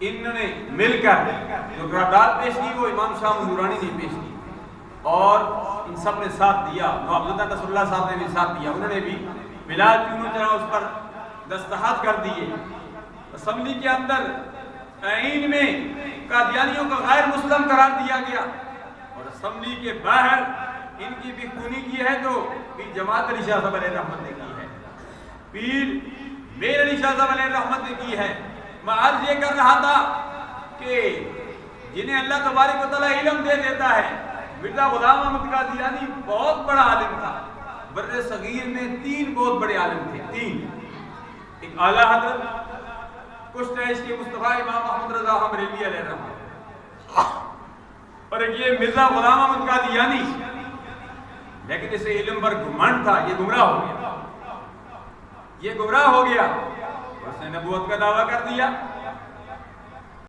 انہوں نے مل کر جو قرارداد پیش کی وہ امام شاہ نورانی نے پیش کی، اور ان سب نے ساتھ دیا۔ عبداللہ نصر اللہ صاحب نے بھی ساتھ دیا، انہوں نے بھی بلال کیوں چلا اس پر دستخط کر دیے۔ اسمبلی کے اندر آئین میں قادیانیوں کو غیر مسلم قرار دیا گیا، اور اسمبلی کے باہر ان کی بھی خونی کی ہے تو پیر جماعت علی شاہ صاحب علیہ رحمت نے کی ہے، پیر میر علی شاہ صاحب علیہ رحمت نے کی ہے۔ میں عرض یہ کر رہا تھا کہ جنہیں اللہ تبارک و تعالیٰ علم دے دیتا ہے، مرزا غلام احمد قادیانی بہت بڑا عالم تھا، بر صغیر میں 3 بہت بڑے عالم تھے، 3، ایک اعلیٰ حضرت کشت عشق کے مصطفیٰ امام محمد رضا بریلوی علیہ رحمت، اور ایک یہ مرزا غلام احمد قادیانی، لیکن اسے علم پر گھمنڈ تھا، یہ گمراہ ہو گیا، یہ گمراہ ہو گیا، اس نے نبوت کا دعویٰ کر دیا۔